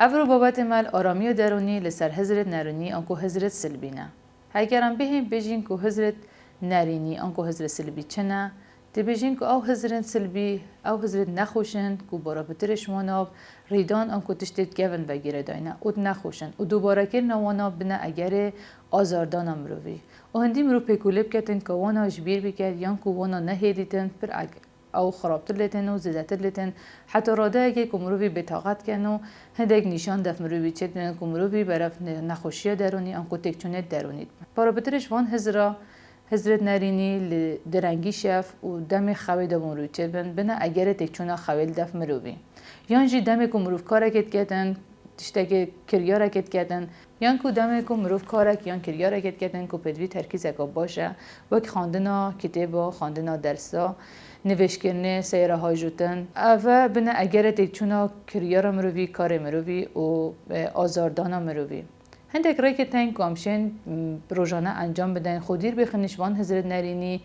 افرو بابت مال آرامی و درونی لسر حضرت نرونی آنکو حضرت سلبی نه. هگرم بهم بجین که حضرت نرینی آنکو حضرت سلبی چنه تبجین که او حضرت سلبی او حضرت نخوشند که برا بترش واناب ریدان آنکو تشتید گون بگیره داینه او نخوشند و دوباره کرنا واناب بنا اگر آزاردان مروی و هندی مرو پیکولب کتن که وانا جبیر بکرد یان که وانا نهیدیتن پر او خرابتر لیتن و زیادتر لیتن حتی راده اگه کمروی بطاقت کنو هندک نشان دف مروی چید بین کمروی برف نخوشی درونی آنکو تکچونت درونید پارا بترش وان حضرت نرینی درنگی شف و دم خوید مروی چید بنا اگر تکچونا خویل دف مروی یان جی دم کمروف کارکت کتن تشتگه کریارکت کردن یان کو دم کو مروف کارک یان کریارکت کردن کو پدوی ترکیز اکا باشه وک خواندنا کتابا خواندنا درسا نوشت کردن سیره های جوتن و بنا اگر تکچونا کریار مروی کار مروی و آزاردانا مروی هندک رای که تنگ کامشن روزانه انجام بدن خودیر بخنشوان حضرت نرینی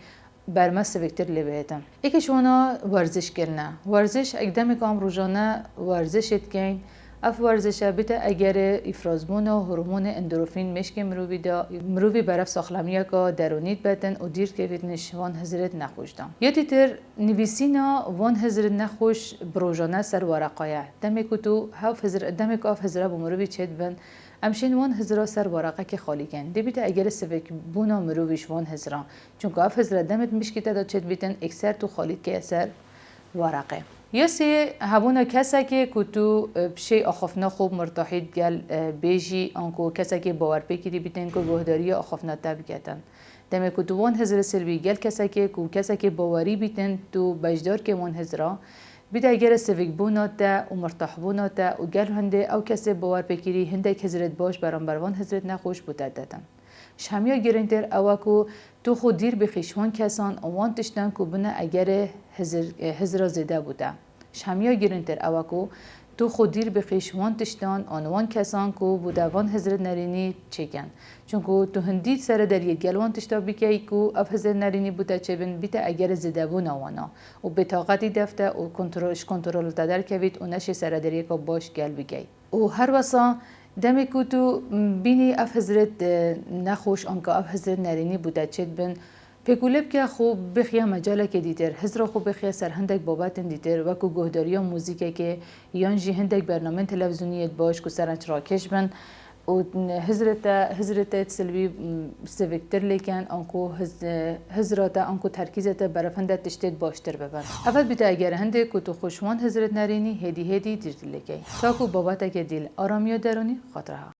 برمس وکتر لبهتن یکیش وانا ورزش کرنه ورزش اقدام کام روزانه ورزشت کن اف ورزش بیت اگر افراز بونا هورمون اندروفین مشک مروی برف ساخلمیه که درونیت بدن و دیر که ویتنش وان حضرت نخوش دام یا دیتر نویسینا وان حضرت نخوش بروجانه سر ورقایه دمی که تو دمی که اف حضرت بمروی چید بند امشین وان حضرت سر ورقه که خالی کن دی بیت اگر سوک بونا مرویش وان حضرت چون که اف حضرت دمت مشکیت داد چید بیتن اکثر تو خالید که سر ورقه یا سی هبونا کسی که کتو بشی آخفنا خوب مرتاحید گل بیجی آنکو کسی که باور پیکری بیتن که گهداری آخفنا تبکتن دم کتو وان حضرت سلبی گل کسی که باوری بیتن تو بجدار که وان حضرت بیت اگر سویک بوناتا و مرتاح بوناتا و گل هنده او کسی باور پیکری هنده که حضرت باش برانبر وان حضرت نخوش بودت دادن شمیا گرنتر اوکو تو خود دیر بخیشوان کسان وان تشتن که بنا اگر حضرت زده بوده شمیا گرنتر اوکو تو خود دیر بخیشوان تشتن آنوان کسان که بوده وان حضرت نرینی چکن چون که تو هندید سر در یک گلوان تشتا بکی که اف حضرت نرینی بوده چه بین بیت اگر زده بون وانا و بطاقتی دفته و کنترل تدر کوید و نشی سر در یک باش گل بکی و هر واسا دمی که تو بینی اف حضرت نخوش آنکه اف حضرت نرینی بوده چید بین پیکولب که خوب بخیا مجاله که دیتر حضرت خوب بخیا سر هندک بابت دیتر و کو گهداری و موزیکه که یان جی هندک برنامه تلویزیونیت باش کو سرنج راکش بن و حضرت سلوی سوکتر لیکن آنکو حضرت آنکو ترکیزت برفنده تشتید باشتر ببن اول بیتا اگر هنده که تو خوشوان حضرت نرینی هدی دیر لیکی تا کو بابت که دیل آرامی و درونی خاطرها